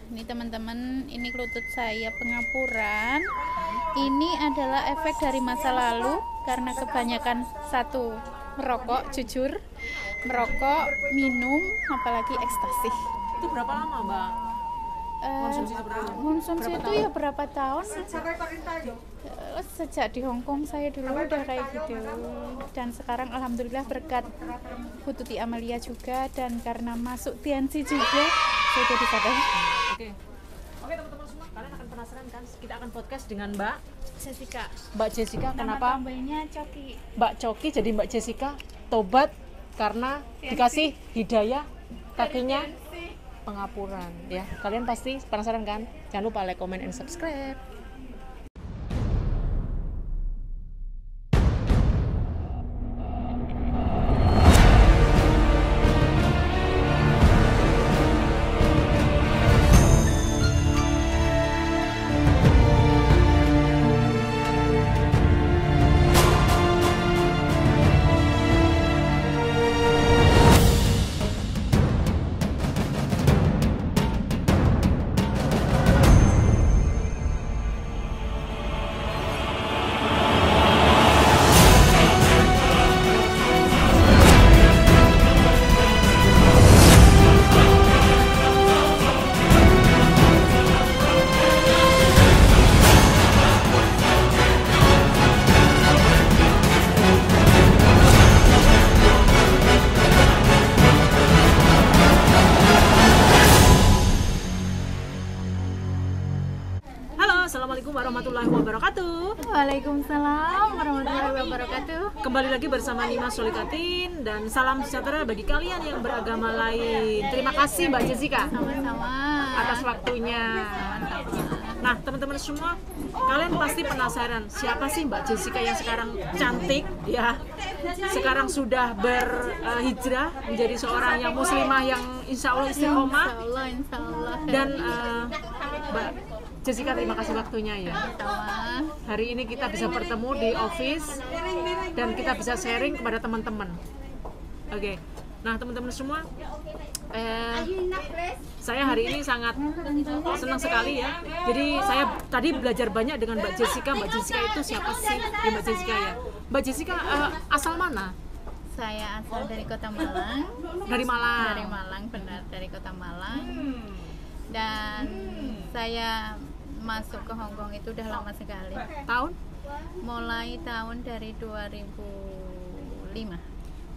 Ini teman-teman, ini lutut saya pengapuran. Ini adalah efek dari masa lalu karena kebanyakan satu merokok, jujur merokok, minum, apalagi ekstasi. Itu berapa lama, Mbak? Konsumsi itu ya berapa tahun? Sejak di Hong Kong saya dulu udah kayak gitu, dan sekarang alhamdulillah berkat Bu Tuti Amalia juga dan karena masuk TNC juga saya jadi sadar. Oke teman-teman semua, kalian akan penasaran kan? Kita akan podcast dengan Mbak Jessica. Mbak Jessica, kenapa Tambahnya Coki. Mbak Coki jadi Mbak Jessica tobat karena dikasih hidayah kakinya pengapuran ya. Kalian pasti penasaran kan? Jangan lupa like, comment, and subscribe. Assalamualaikum warahmatullahi wabarakatuh. Waalaikumsalam warahmatullahi wabarakatuh. Kembali lagi bersama Nima Solikatin dan salam sejahtera bagi kalian yang beragama lain. Terima kasih Mbak Jessica Sama-sama atas waktunya. Nah teman-teman semua, kalian pasti penasaran siapa sih Mbak Jessica yang sekarang cantik ya, sekarang sudah berhijrah menjadi seorang yang muslimah yang insya Allah istiqomah. Insya Allah. Dan Mbak Jessica, terima kasih waktunya ya. Sama. Hari ini kita bisa bertemu di office dan kita bisa sharing kepada teman-teman. Oke. Nah teman-teman semua, saya hari ini sangat senang sekali ya. Jadi saya tadi belajar banyak dengan Mbak Jessica. Mbak Jessica itu siapa sih? Ya, Mbak Jessica ya. Mbak Jessica asal mana? Saya asal dari Kota Malang. Dari Malang. Dari Malang, benar, dari Kota Malang. Dan saya masuk ke Hong Kong itu udah lama sekali. Tahun? Mulai tahun dari 2005.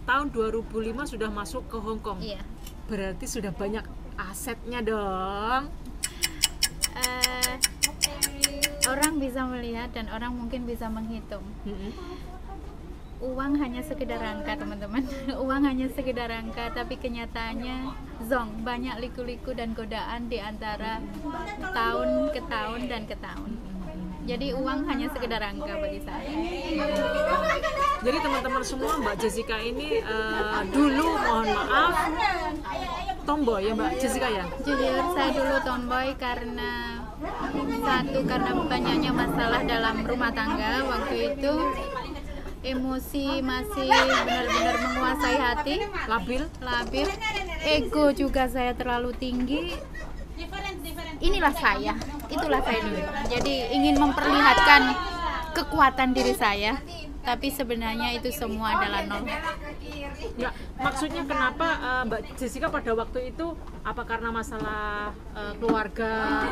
Tahun 2005 sudah masuk ke Hong Kong. Iya. Berarti sudah banyak asetnya dong. Orang bisa melihat dan orang mungkin bisa menghitung. Uang hanya sekedar angka, teman-teman. Uang hanya sekedar angka, tapi kenyataannya zong, banyak liku-liku dan godaan di antara tahun ke tahun dan ke tahun. Jadi uang hanya sekedar angka bagi saya. Jadi teman-teman semua, Mbak Jessica ini dulu mohon maaf tomboy ya Mbak Jessica ya? Jujur saya dulu tomboy karena banyaknya masalah dalam rumah tangga waktu itu. Emosi masih benar-benar menguasai hati, labil, ego juga saya terlalu tinggi. Inilah saya, itulah saya dulu. Jadi ingin memperlihatkan kekuatan diri saya, tapi sebenarnya itu semua adalah nol. Ya, maksudnya kenapa Mbak Jessica pada waktu itu, apa karena masalah keluarga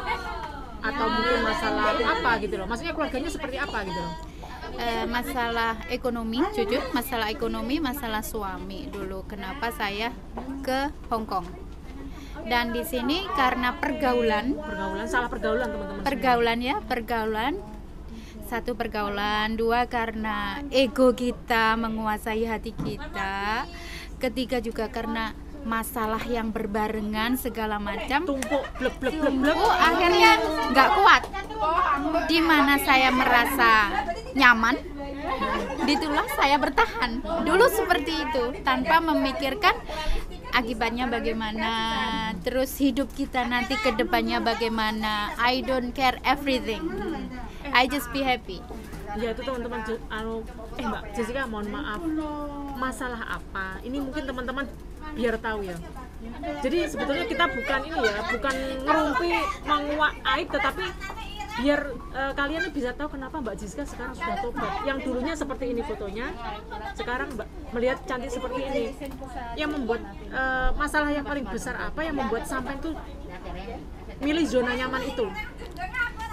atau mungkin masalah apa gitu loh? Maksudnya keluarganya seperti apa gitu loh? Masalah ekonomi, jujur masalah ekonomi, masalah suami dulu. Kenapa saya ke Hong Kong? Dan di sini karena pergaulan, salah pergaulan teman-teman. Pergaulan. Satu, pergaulan. Dua, karena ego kita menguasai hati kita. Ketiga juga karena masalah yang berbarengan segala macam. Tumpuk, blek. Akhirnya nggak kuat. Di mana saya merasa nyaman, ditulah saya bertahan. Dulu seperti itu, tanpa memikirkan akibatnya bagaimana, terus hidup kita nanti ke depannya bagaimana. I don't care everything, I just be happy. Ya itu teman-teman, Mbak Jessica mohon maaf, masalah apa? Ini mungkin teman-teman biar tahu ya. Jadi sebetulnya kita bukan ini ya, bukan ngerumpi menguak aib, tetapi biar kalian bisa tahu kenapa Mbak Jessica sekarang sudah tobat. Yang dulunya seperti ini fotonya, sekarang Mbak melihat cantik seperti ini. Yang membuat masalah yang paling besar apa yang membuat sampai itu milih zona nyaman itu?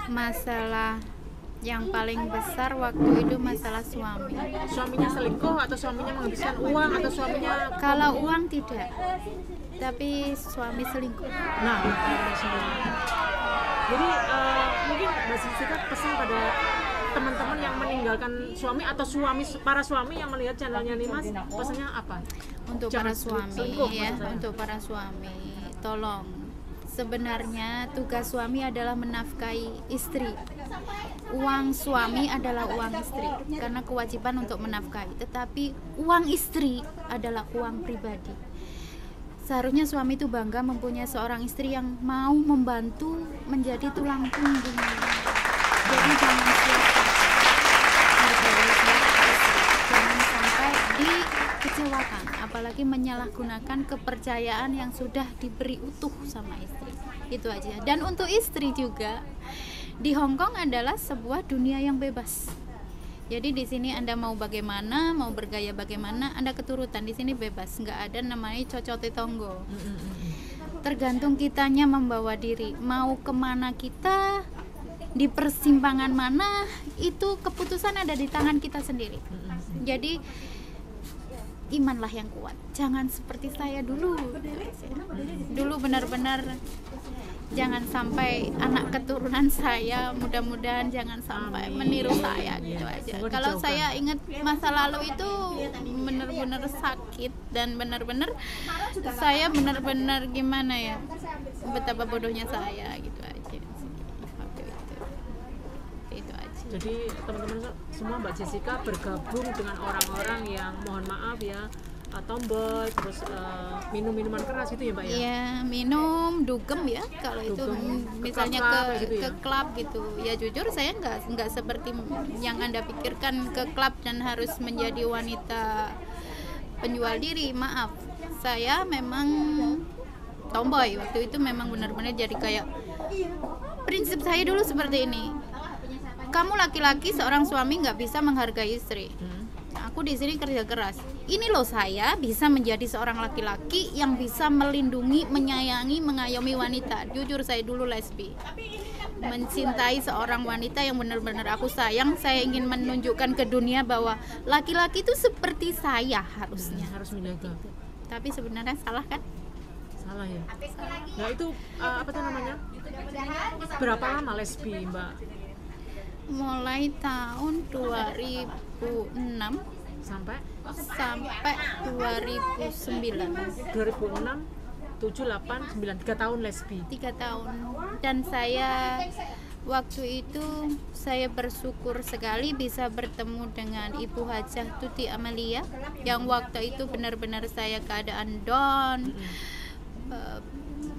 Masalah yang paling besar waktu itu masalah suami. Suaminya selingkuh atau suaminya menghabiskan uang atau suaminya? Kalau uang tidak, tapi suami selingkuh. Nah, jadi mungkin Mbak Jessica pesan pada teman-teman yang meninggalkan suami atau para suami yang melihat channelnya Nimas, pesannya apa? Untuk Jangan para suami selingkuh, ya, maksud saya. untuk para suami, tolong. Sebenarnya tugas suami adalah menafkahi istri. Uang suami adalah uang istri karena kewajiban untuk menafkahi. Tetapi uang istri adalah uang pribadi. Seharusnya suami itu bangga mempunyai seorang istri yang mau membantu menjadi tulang punggung. Jadi jangan jangan sampai dikecewakan, apalagi menyalahgunakan kepercayaan yang sudah diberi utuh sama istri. Itu aja. Dan untuk istri juga, di Hong Kong adalah sebuah dunia yang bebas. Jadi di sini Anda mau bagaimana, mau bergaya bagaimana, Anda keturutan. Di sini bebas, nggak ada namanya cocote tonggo. Tergantung kitanya membawa diri. Mau kemana kita, di persimpangan mana, itu keputusan ada di tangan kita sendiri. Jadi imanlah yang kuat. Jangan seperti saya dulu. Dulu benar-benar jangan sampai anak keturunan saya, mudah-mudahan jangan sampai meniru saya gitu aja. Kalau saya ingat masa lalu itu benar-benar sakit dan benar-benar saya benar-benar gimana ya, betapa bodohnya saya gitu aja. Waktu itu aja. Jadi teman-teman semua, Mbak Jessica bergabung dengan orang-orang yang mohon maaf ya, tomboy, terus minum minuman keras gitu ya Mbak ya? Iya, minum, dugem ya, kalau itu misalnya ke klub gitu. Ya jujur saya nggak seperti yang Anda pikirkan ke klub dan harus menjadi wanita penjual diri. Maaf, saya memang tomboy waktu itu, memang benar-benar jadi kayak prinsip saya dulu seperti ini. Kamu laki-laki, seorang suami nggak bisa menghargai istri. Aku di sini kerja keras. Ini loh, saya bisa menjadi seorang laki-laki yang bisa melindungi, menyayangi, mengayomi wanita. Jujur saya dulu lesbi. Mencintai seorang wanita yang benar-benar aku sayang. Saya ingin menunjukkan ke dunia bahwa laki-laki itu seperti saya harusnya. Harus menjaga. Tapi sebenarnya salah kan? Salah ya. Nah itu apa tuh namanya? Berapa lama lesbi Mbak? Mulai tahun 2006 sampai 2009. 2006, 7, 8, 9, 3 tahun lesbi. 3 tahun. Dan saya waktu itu saya bersyukur sekali bisa bertemu dengan Ibu Hajah Tuti Amalia yang waktu itu benar-benar saya keadaan down.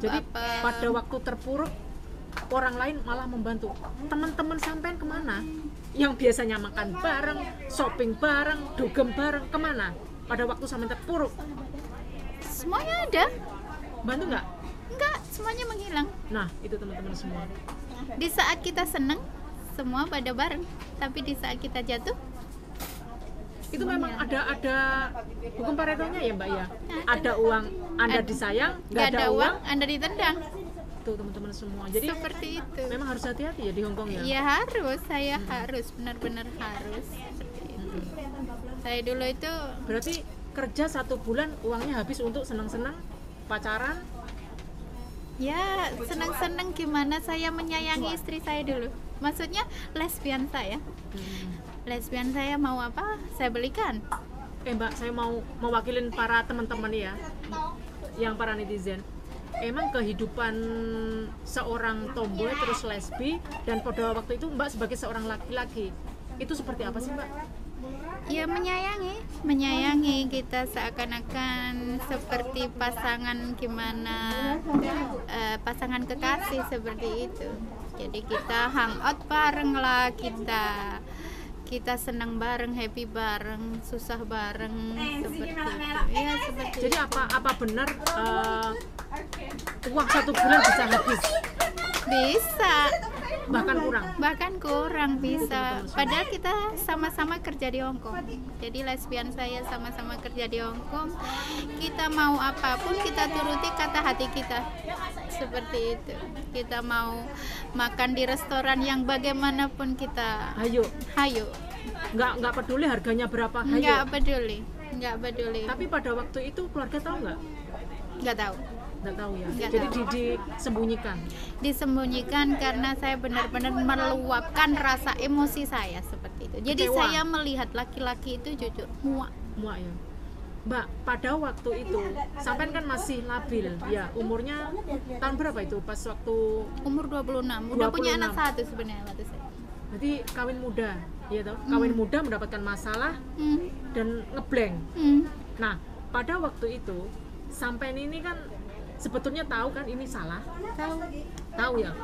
Jadi pada waktu terpuruk orang lain malah membantu. Teman-teman sampean kemana? Yang biasanya makan bareng, shopping bareng, dugem bareng, kemana? Pada waktu sampean terpuruk? Semuanya ada. Bantu nggak? Enggak, semuanya menghilang. Nah, itu teman-teman semua. Di saat kita senang, semua pada bareng. Tapi di saat kita jatuh, itu memang ada hukum Paretonya ya Mbak ya? Ada uang Anda disayang, nggak ada uang Anda ditendang. Teman-teman semua. Jadi seperti itu. Memang harus hati-hati ya di Hong Kong ya. Iya harus, saya harus benar-benar harus seperti itu. Saya dulu itu berarti kerja 1 bulan uangnya habis untuk senang-senang pacaran. Ya senang-senang gimana saya menyayangi istri saya dulu. Maksudnya lesbian saya. Lesbian saya mau apa? Saya belikan. Mbak, saya mau mewakilin para teman-teman ya, yang para netizen. Emang kehidupan seorang tomboy terus lesbi dan pada waktu itu Mbak sebagai seorang laki-laki itu seperti apa sih Mbak? Ya menyayangi kita seakan-akan seperti pasangan gimana, pasangan kekasih seperti itu. Jadi kita hangout bareng lah, kita senang bareng, happy bareng, susah bareng, seperti itu. Ya seperti Jadi itu. apa benar uang 1 bulan bisa habis, Bisa, bahkan kurang? bisa. Padahal kita sama-sama kerja di Hong Kong. Jadi lesbian saya sama-sama kerja di Hong Kong. Kita mau apapun kita turuti kata hati kita. Seperti itu. Kita mau makan di restoran yang bagaimanapun kita Hayo, nggak peduli harganya berapa, hayo. Nggak peduli. Tapi pada waktu itu keluarga tahu nggak? Nggak tahu. Nggak tahu ya. Nggak Jadi tahu. disembunyikan. Karena saya benar-benar meluapkan rasa emosi saya seperti itu. Jadi Kecewa. saya melihat laki-laki itu jujur muak. Muak ya. Mbak, pada waktu itu sampean kan masih labil ya, umurnya tahun berapa itu pas waktu? Umur 26. Udah punya 26. anak satu sebenarnya waktu saya. Berarti kawin muda, ya toh? Kawin muda mendapatkan masalah Hmm. dan ngeblank. Hmm. Nah, pada waktu itu sampean ini kan sebetulnya tahu kan ini salah, tahu ya.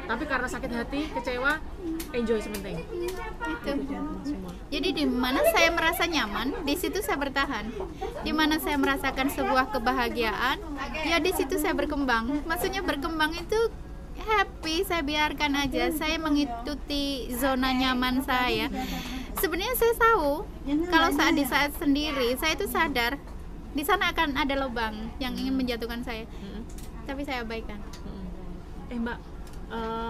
Tapi karena sakit hati, kecewa, enjoy sementing. Itu. Semua. Jadi di mana saya merasa nyaman, di situ saya bertahan. Di mana saya merasakan sebuah kebahagiaan, ya di situ saya berkembang. Maksudnya berkembang itu happy, saya biarkan aja. Saya mengikuti zona nyaman saya. Sebenarnya saya tahu kalau di saat sendiri, saya itu sadar di sana akan ada lubang yang ingin menjatuhkan saya. Tapi saya abaikan.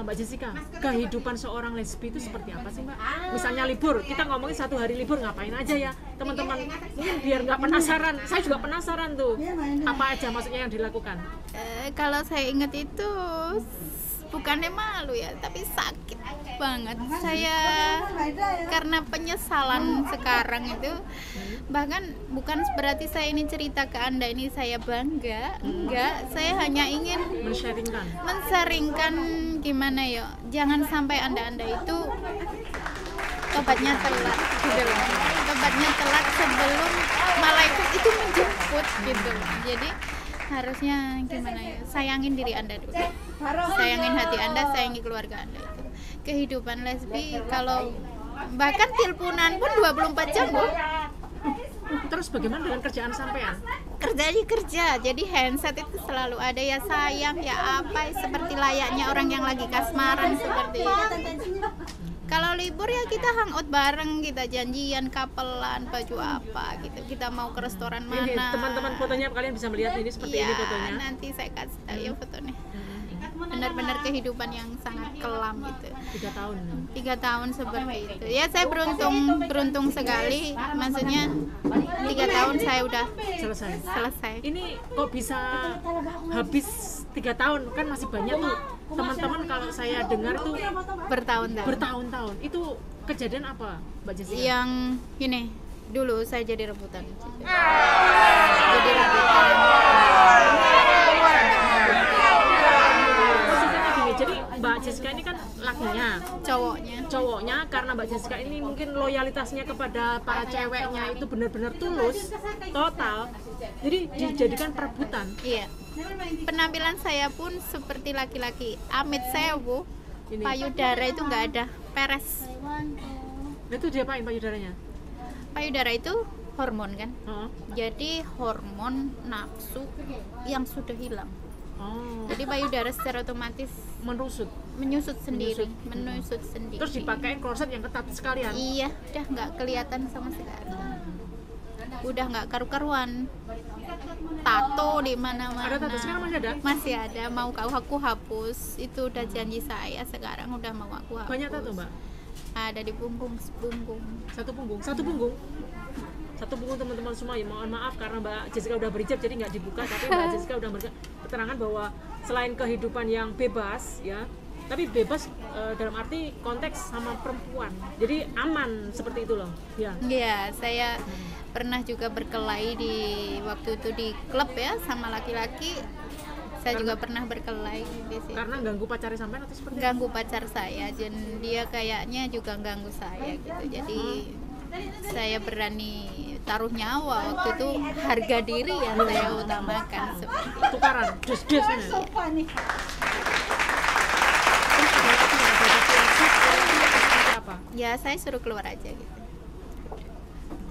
Mbak Jessica, kehidupan seorang lesbi itu seperti apa sih Mbak? Misalnya libur, kita ngomongin 1 hari libur ngapain aja ya teman-teman? Mungkin biar nggak penasaran, saya juga penasaran tuh. Apa aja maksudnya yang dilakukan? Kalau saya ingat itu bukannya malu ya, tapi sakit banget. Saya karena penyesalan sekarang itu, bahkan bukan berarti saya ini cerita ke Anda ini saya bangga, enggak. Saya hanya ingin mensaringkan gimana ya, jangan sampai anda itu tobatnya telat gitu loh. Tobatnya telat sebelum malaikat itu menjemput gitu loh. Jadi harusnya gimana ya, sayangin diri anda dulu, sayangin hati anda, sayangi keluarga anda. Itu kehidupan lesbi, kalau bahkan teleponan pun 24 jam Bu. Terus bagaimana dengan kerjaan sampean? Kerja, jadi handset itu selalu ada, ya sayang ya apa, seperti layaknya orang yang lagi kasmaran seperti itu. Kalau libur ya kita hangout bareng, kita janjian kapelan, baju apa gitu, kita mau ke restoran mana. Ini teman-teman fotonya kalian bisa melihat ini seperti ya, ini fotonya. Nanti saya kasih tahu ya fotonya. Benar-benar kehidupan yang sangat kelam gitu. 3 tahun. 3 tahun seperti itu. Ya saya beruntung sekali. Maksudnya 3 tahun saya udah selesai. Ini kok bisa habis 3 tahun? Kan masih banyak tuh teman-teman kalau saya dengar tuh bertahun-tahun. Itu kejadian apa, Mbak Jessica? Yang gini, dulu saya jadi rebutan. Jadi rebutan. Jadi Mbak Jessica ini kan lakinya, cowoknya karena Mbak Jessica ini mungkin loyalitasnya kepada para ceweknya itu benar-benar tulus, total. Jadi dijadikan perebutan. Iya. Penampilan saya pun seperti laki-laki. Amit saya Bu, payudara itu nggak ada, peres. Itu diapain payudaranya? Payudara itu hormon kan. Jadi hormon nafsu yang sudah hilang. Jadi payudara secara otomatis menyusut sendiri. Terus dipakai kloset yang ketat sekalian. Iya, udah nggak kelihatan sama sekali. Udah nggak karu-karuan. Tato di mana-mana. Ada tato sekarang masih ada? Masih ada. Mau aku hapus. Itu udah janji saya. Sekarang udah mau aku hapus. Banyak tato Mbak? Ada di punggung. Satu punggung teman-teman semua ya, mohon maaf karena Mbak Jessica udah berhijab jadi nggak dibuka, tapi Mbak Jessica udah memberikan keterangan bahwa selain kehidupan yang bebas ya, tapi bebas dalam arti konteks sama perempuan, jadi aman seperti itu loh ya. Iya, saya pernah juga berkelahi di waktu itu di klub ya sama laki-laki. Saya juga pernah berkelahi di situ. Karena ganggu pacarnya sampean atau seperti ganggu pacar saya, dan dia kayaknya juga ganggu saya gitu. Jadi saya berani taruh nyawa waktu itu, harga diri yang saya utamakan seperti itu. Tukaran, dus-dus ya saya suruh keluar aja gitu.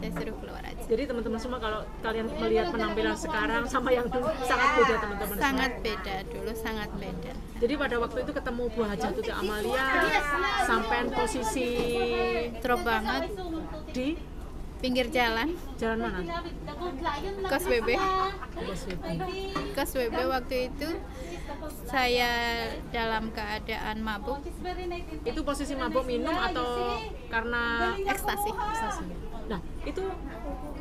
Saya suruh keluar aja. Jadi teman-teman semua kalau kalian melihat penampilan sekarang sama yang dulu sangat beda teman-teman. Sangat beda, dulu sangat beda. Jadi pada waktu itu ketemu Bu Hajatuti Amalia sampai posisi Drop banget di pinggir jalan, jalan mana? kos WB. Bos WB. Kos WB waktu itu saya dalam keadaan mabuk, Itu posisi mabuk minum atau karena ekstasi. ekstasi? Nah, itu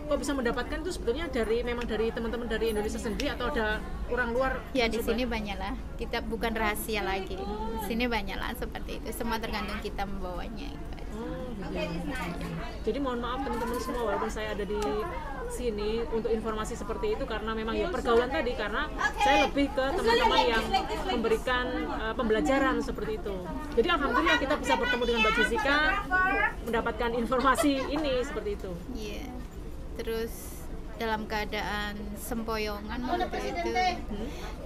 kok bisa mendapatkan itu sebetulnya memang dari teman-teman dari Indonesia sendiri atau ada orang luar? Ya di yang sini banyak lah. Kita bukan rahasia lagi. Di sini banyak lah seperti itu. Semua tergantung kita membawanya. Oh, gitu. Jadi mohon maaf teman-teman semua walaupun saya ada di sini untuk informasi seperti itu karena memang ya pergaulan tadi, karena saya lebih ke teman-teman yang memberikan pembelajaran seperti itu. Jadi alhamdulillah kita bisa bertemu dengan Mbak Jessica, mendapatkan informasi ini seperti itu. Iya. Terus dalam keadaan sempoyongan waktu itu,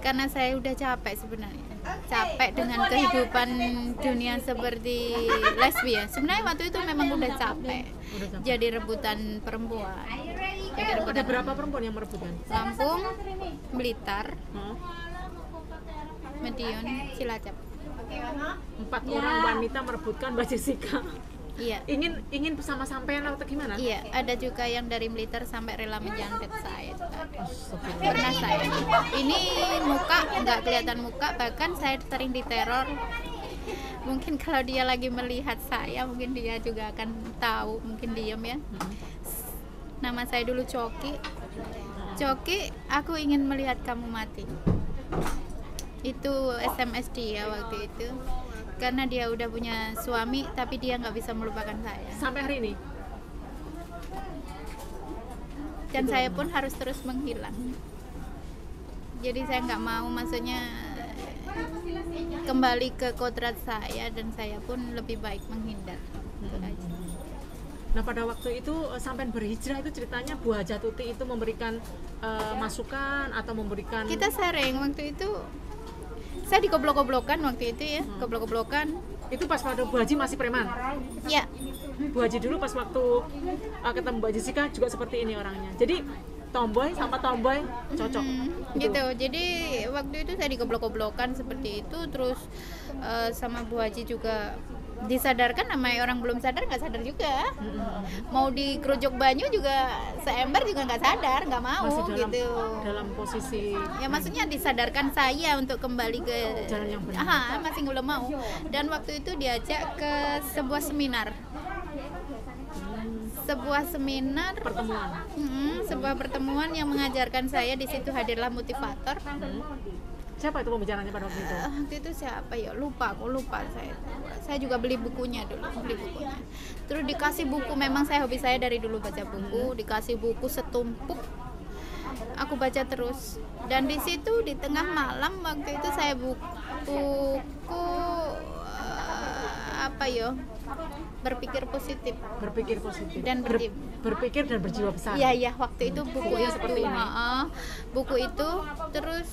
karena saya udah capek sebenarnya, capek dengan kehidupan dunia seperti lesbian. Sebenarnya waktu itu memang udah capek. Jadi rebutan perempuan. Ada berapa perempuan yang merebutkan? Lampung, Blitar, Madiun, Cilacap. 4 orang wanita merebutkan Mbak Jessica. Iya. Ingin bersama sampean atau gimana? Iya, ada juga yang dari Blitar sampai rela menjantet saya. Pernah saya. Ini muka nggak kelihatan muka, bahkan saya sering diteror. Mungkin kalau dia lagi melihat saya, mungkin dia juga akan tahu, mungkin diam ya. Nama saya dulu Coki. Coki, aku ingin melihat kamu mati. Itu SMS dia waktu itu. Karena dia udah punya suami, tapi dia nggak bisa melupakan saya. Sampai hari ini? Dan saya pun harus terus menghilang. Jadi saya nggak mau, maksudnya kembali ke kodrat saya, dan saya pun lebih baik menghindar. Itu aja. Nah pada waktu itu sampai berhijrah itu ceritanya Bu Hajatuti itu memberikan masukan atau memberikan? Kita sharing waktu itu. Saya dikoblok-koblokan waktu itu ya, koblok-koblokan. Itu pas waktu Bu Haji masih preman? Ya. Bu Haji dulu pas waktu ketemu Mbak Jessica juga seperti ini orangnya. Jadi tomboy sama tomboy cocok. Gitu. Jadi waktu itu saya dikoblok-koblokan seperti itu, terus sama Bu Haji juga disadarkan, namanya orang belum sadar nggak sadar juga. Mau dikerujok banyu juga seember juga nggak sadar, nggak mau. Masih gitu. Dalam posisi Ya maksudnya disadarkan saya untuk kembali ke jalan yang benar. masih belum mau. Dan waktu itu diajak ke sebuah seminar. Sebuah seminar pertemuan. Sebuah pertemuan yang mengajarkan saya. Di situ hadirlah motivator. Siapa itu pembicaranya pada waktu itu? Waktu itu siapa ya? Lupa saya. Saya juga beli bukunya dulu, Terus dikasih buku, memang saya hobi saya dari dulu baca buku, dikasih buku setumpuk. Aku baca terus. Dan di situ di tengah malam waktu itu saya buku berpikir positif dan berpikir dan berjiwa besar. Iya, waktu itu buku itu seperti ini. Buku itu, terus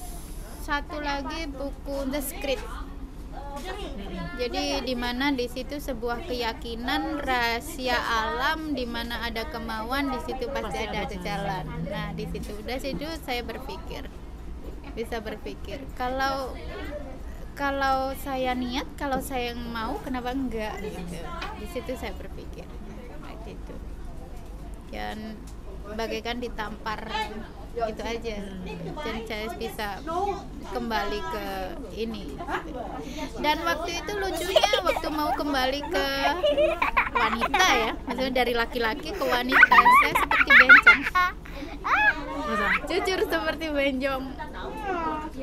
satu lagi buku The Script. Jadi di mana di situ sebuah keyakinan rahasia alam, di mana ada kemauan di situ pasti ada jalan. Nah, di situ saya bisa berpikir. Kalau saya niat, kalau saya mau, kenapa enggak gitu. Di situ saya berpikir kayak gitu. Dan bagaikan ditampar gitu aja, dan saya bisa kembali ke ini. Dan waktu itu lucunya, waktu mau kembali ke wanita ya, maksudnya dari laki-laki ke wanita, saya seperti bencong. Jujur seperti bencong.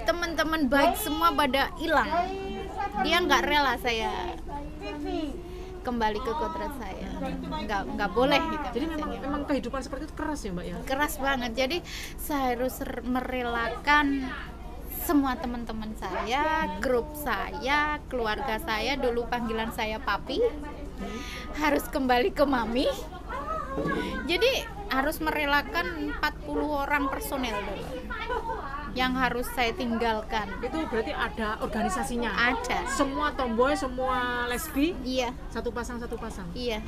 Teman-teman baik semua pada hilang. Dia nggak rela saya kembali ke kodrat saya, nggak boleh gitu. Jadi memang kehidupan seperti itu keras ya Mbak ya? Keras banget. Jadi saya harus merelakan semua teman-teman saya, grup saya, keluarga saya, dulu panggilan saya papi, harus kembali ke mami. Jadi harus merelakan 40 orang personel dulu yang harus saya tinggalkan. Itu berarti ada organisasinya. Ada. Semua tomboy, semua lesbi, Iya, satu pasang. iya.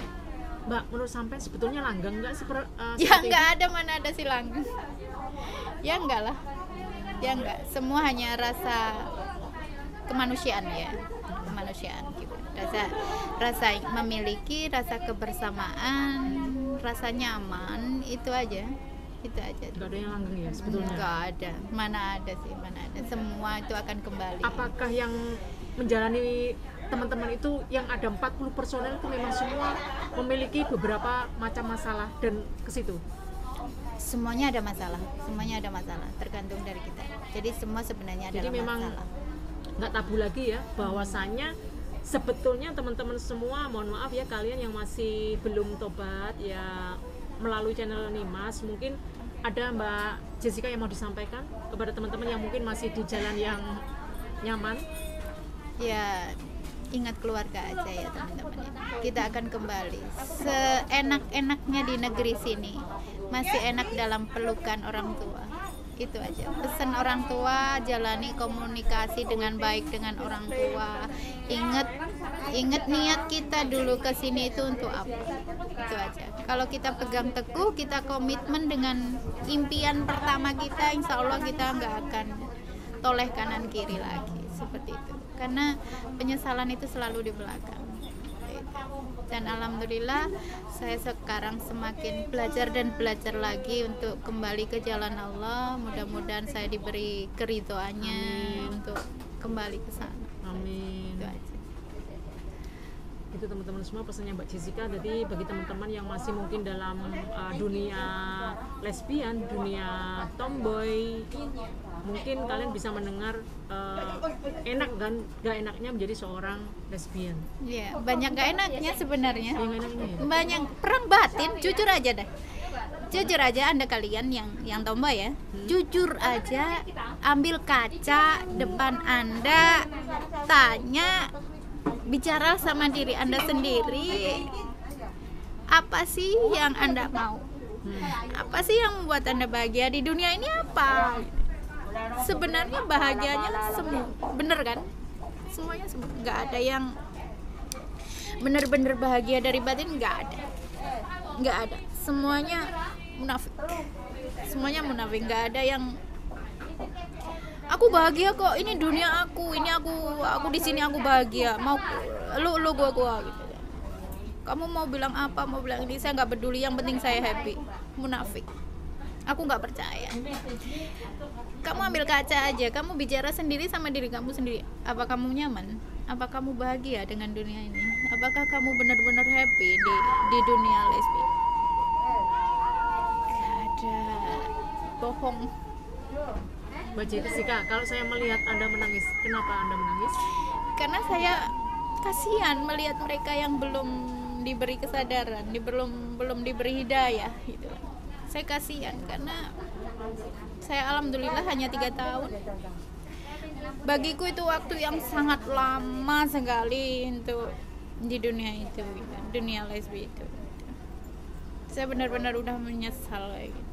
Mbak, menurut sampai sebetulnya langgeng nggak Ya nggak ada, mana ada silang. Ya enggak lah. Ya enggak. Semua hanya rasa kemanusiaan ya. Kemanusiaan gitu. Rasa memiliki, rasa kebersamaan, rasa nyaman, itu aja. Itu aja. Nggak ada yang langgeng ya sebetulnya. Nggak ada. Mana ada sih, mana ada. Semua itu akan kembali. Apakah yang menjalani teman-teman itu yang ada 40 personel itu memang semua memiliki beberapa macam masalah dan ke situ? Semuanya ada masalah, tergantung dari kita. Jadi semua sebenarnya Jadi adalah memang masalah. nggak tabu lagi ya, bahwasannya sebetulnya teman-teman semua, mohon maaf ya kalian yang masih belum tobat ya melalui channel Nimas, mungkin ada Mbak Jessica yang mau disampaikan kepada teman-teman yang mungkin masih di jalan yang nyaman? Ya, ingat keluarga aja ya teman-teman. Kita akan kembali seenak-enaknya di negeri sini. Masih enak dalam pelukan orang tua. Itu aja. Pesan orang tua, jalani komunikasi dengan baik dengan orang tua. Ingat niat kita dulu ke sini itu untuk apa. Itu aja. Kalau kita pegang teguh, kita komitmen dengan impian pertama kita, insya Allah kita nggak akan toleh kanan kiri lagi seperti itu. Karena penyesalan itu selalu di belakang. Dan alhamdulillah saya sekarang semakin belajar dan belajar lagi untuk kembali ke jalan Allah. Mudah-mudahan saya diberi keridhoannya untuk kembali ke sana. Amin. Itu aja. Itu teman-teman semua pesannya Mbak Jessica. Jadi bagi teman-teman yang masih mungkin dalam dunia lesbian, dunia tomboy, mungkin kalian bisa mendengar enak dan gak enaknya menjadi seorang lesbian. Iya, banyak gak enaknya sebenarnya. Yang enaknya ya? Banyak perang batin, jujur aja deh. Jujur aja Anda kalian yang tomboy ya. Jujur aja, ambil kaca depan Anda, tanya, bicara sama diri Anda sendiri. Apa sih yang Anda mau? Apa sih yang membuat Anda bahagia di dunia ini apa? Sebenarnya bahagianya semua, bener kan? Semuanya semua, nggak ada yang bener-bener bahagia dari batin, nggak ada. Semuanya munafik, nggak ada yang aku bahagia kok, ini dunia aku, ini aku di sini aku bahagia, mau lu gua gitu. Kamu mau bilang apa, mau bilang ini, saya nggak peduli, yang penting saya happy. Munafik. Aku nggak percaya. Kamu ambil kaca aja, kamu bicara sendiri sama diri kamu sendiri. Apa kamu nyaman? Apa kamu bahagia dengan dunia ini? Apakah kamu benar-benar happy di dunia lesbi? Gak ada. Bohong. Mbak Jessica, kalau saya melihat Anda menangis, kenapa Anda menangis? Karena saya kasihan melihat mereka yang belum diberi kesadaran, belum diberi hidayah gitu. Saya kasihan karena saya alhamdulillah hanya 3 tahun. Bagiku itu waktu yang sangat lama sekali untuk di dunia itu, gitu. Dunia lesbi itu. Saya benar-benar udah menyesal kayak gitu.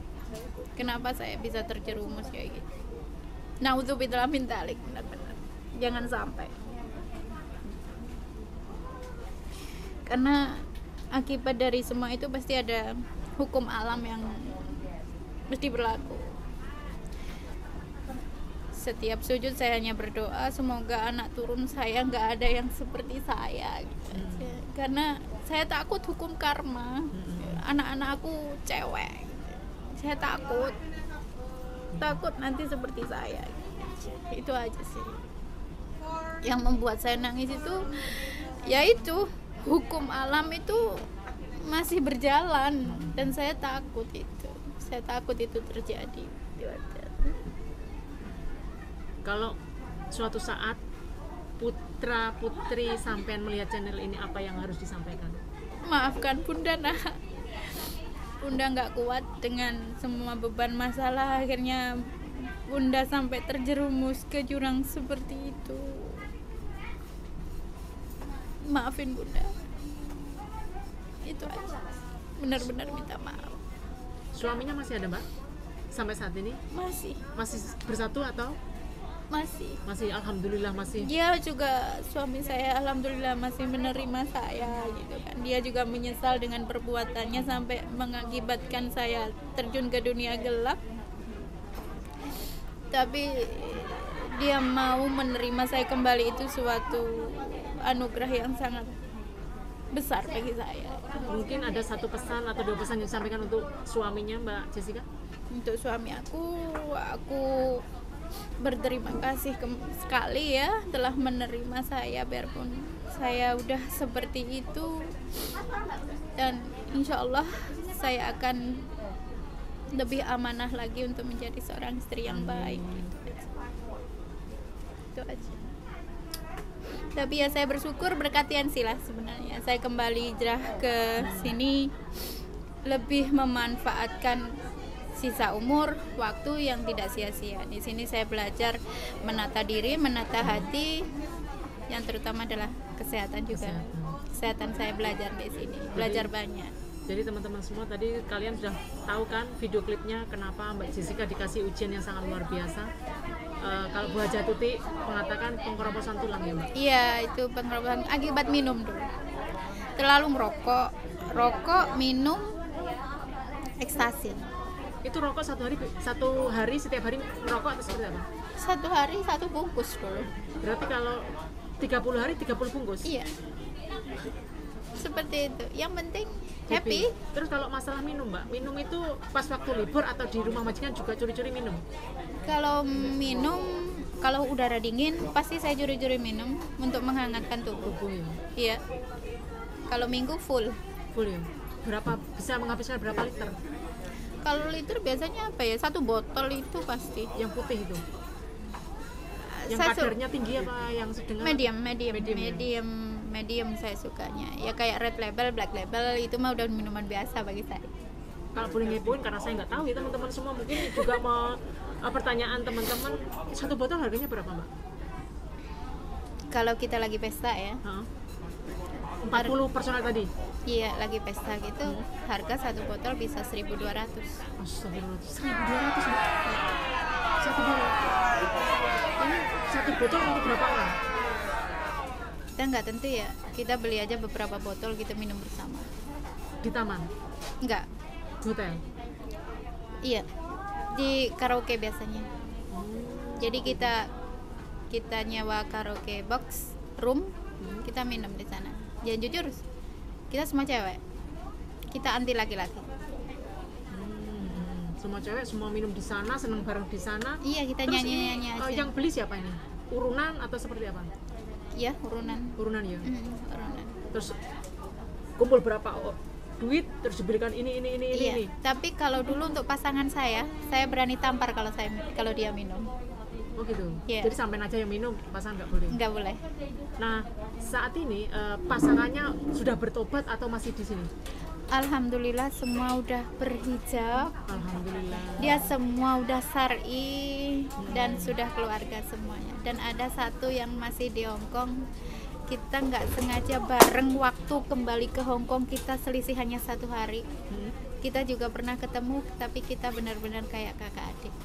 Kenapa saya bisa terjerumus kayak gitu? Nauzubillah min dzalik, benar-benar. Jangan sampai. Karena akibat dari semua itu pasti ada hukum alam yang mesti berlaku. Setiap sujud saya hanya berdoa semoga anak turun saya nggak ada yang seperti saya gitu aja. Karena saya takut hukum karma. Anak-anak aku cewek, saya takut nanti seperti saya gitu. Itu aja sih yang membuat saya nangis itu, yaitu hukum alam itu masih berjalan dan saya takut itu terjadi. Kalau suatu saat putra putri sampean melihat channel ini, apa yang harus disampaikan? Maafkan Bunda, nah Bunda nggak kuat dengan semua beban masalah, akhirnya Bunda sampai terjerumus ke jurang seperti itu. Maafin Bunda, itu aja, benar-benar minta maaf. Suaminya masih ada, Mbak? sampai saat ini? Masih bersatu atau? Masih, alhamdulillah masih. Dia juga, suami saya alhamdulillah masih menerima saya gitu kan. Dia juga menyesal dengan perbuatannya sampai mengakibatkan saya terjun ke dunia gelap. Tapi dia mau menerima saya kembali, itu suatu anugerah yang sangat besar bagi saya. Mungkin ada satu pesan atau dua pesan yang disampaikan untuk suaminya Mbak Jessica? Untuk suami aku berterima kasih sekali ya telah menerima saya biarpun saya udah seperti itu, dan insya Allah saya akan lebih amanah lagi untuk menjadi seorang istri yang baik. Itu aja. Tapi ya saya bersyukur berkat Yansi lah sebenarnya. Saya kembali hijrah ke sini lebih memanfaatkan sisa umur, waktu yang tidak sia-sia. Di sini saya belajar menata diri, menata hati, yang terutama adalah kesehatan juga. Kesehatan saya belajar di sini, belajar banyak. Jadi teman-teman semua, tadi kalian sudah tahu kan video klipnya kenapa Mbak Jessica dikasih ujian yang sangat luar biasa. Kalau Bu Haja Tuti mengatakan pengkeroposan tulang ya Mbak? Iya, itu pengkeroposan akibat minum dulu. Terlalu merokok, minum, ekstasi. Itu rokok satu hari setiap hari merokok atau seperti apa? Satu hari 1 bungkus dulu. Berarti kalau 30 hari 30 bungkus? Iya. Seperti itu. Yang penting happy. Terus kalau masalah minum Mbak, minum itu pas waktu libur atau di rumah majikan juga curi-curi minum? Kalau minum, kalau udara dingin pasti saya curi-curi minum untuk menghangatkan tubuh. Ya? Iya. Kalau minggu full ya? Bisa menghabiskan berapa liter? Kalau liter biasanya apa ya? 1 botol itu pasti. Yang putih itu? Yang kadarnya tinggi apa yang sedang? Medium saya sukanya. Ya kayak Red Label, Black Label itu mah udah minuman biasa bagi saya. Kalau boleh ngepoin karena saya nggak tahu ya teman-teman semua, mungkin juga mau pertanyaan teman-teman, 1 botol harganya berapa Mbak? Kalau kita lagi pesta ya. 40 personal tadi? Iya, lagi pesta gitu, harga 1 botol bisa 1.200. Astagfirullah, 1.200 Mbak? 1 botol? Ini 1 botol untuk berapa orang? Kita nggak tentu ya, kita beli aja beberapa botol gitu minum bersama. Di taman? Enggak. Hotel? Iya, di karaoke biasanya. Jadi kita nyewa karaoke box room, kita minum di sana. Jangan jujur, kita semua cewek, kita anti laki-laki. Semua cewek semua minum di sana, seneng bareng di sana. Iya, kita nyanyi aja. Yang beli siapa ini? Urunan atau seperti apa? Iya, urunan ya. Urunan. Terus kumpul berapa duit terus diberikan ini. Iya. Tapi kalau dulu untuk pasangan saya berani tampar kalau dia minum. Oh gitu. Yeah. Jadi sampean aja yang minum, pasangan nggak boleh. Nggak boleh. Nah, saat ini pasangannya sudah bertobat atau masih di sini? Alhamdulillah semua udah berhijab. Alhamdulillah. Dia semua udah syar'i dan sudah keluarga semuanya. Dan ada satu yang masih di Hong Kong. Kita nggak sengaja bareng waktu kembali ke Hong Kong, kita selisih hanya 1 hari. Kita juga pernah ketemu, tapi kita benar-benar kayak kakak adik.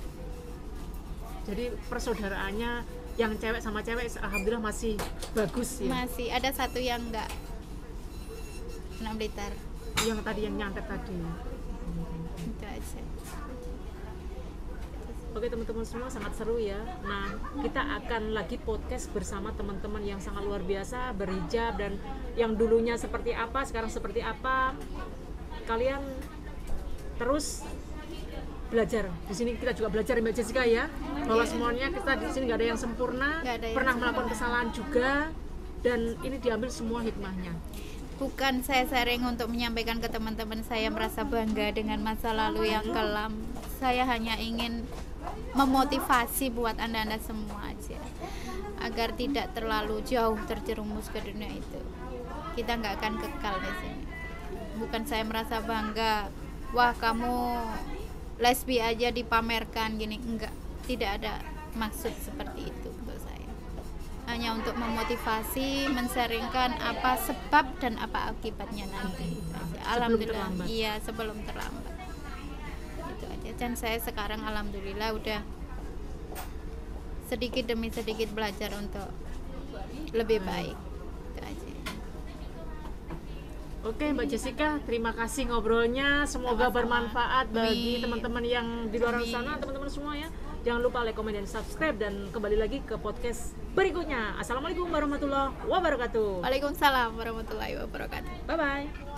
Jadi persaudaraannya yang cewek sama cewek alhamdulillah masih bagus ya. Masih ada satu yang nggak 6 liter. Yang tadi yang nyantet tadi. Itu aja. Oke teman-teman semua, sangat seru ya. Nah, kita akan lagi podcast bersama teman-teman yang sangat luar biasa, berhijab dan yang dulunya seperti apa, sekarang seperti apa. Kalian terus belajar. Di sini kita juga belajar Mbak Jessica ya, bahwa semuanya kita di sini nggak ada yang sempurna, pernah melakukan kesalahan juga, dan ini diambil semua hikmahnya. Bukan saya sharing untuk menyampaikan ke teman-teman saya merasa bangga dengan masa lalu yang kelam. Saya hanya ingin memotivasi buat anda-anda semua aja, agar tidak terlalu jauh terjerumus ke dunia itu. Kita nggak akan kekal di sini. Bukan saya merasa bangga, wah kamu lesbi aja dipamerkan gini, enggak, tidak ada maksud seperti itu untuk saya. Hanya untuk memotivasi, men-sharingkan apa sebab dan apa akibatnya nanti. Alhamdulillah, iya sebelum terlambat. Itu Itu aja. Dan saya sekarang alhamdulillah udah sedikit demi sedikit belajar untuk lebih baik. Itu aja. Oke Mbak Jessica, terima kasih ngobrolnya. Semoga Sama-sama. bermanfaat bagi Amin. teman-teman yang di luar Amin. sana, teman-teman semua ya. Jangan lupa like, comment, dan subscribe. Dan kembali lagi ke podcast berikutnya. Assalamualaikum warahmatullahi wabarakatuh. Waalaikumsalam warahmatullahi wabarakatuh. Bye-bye.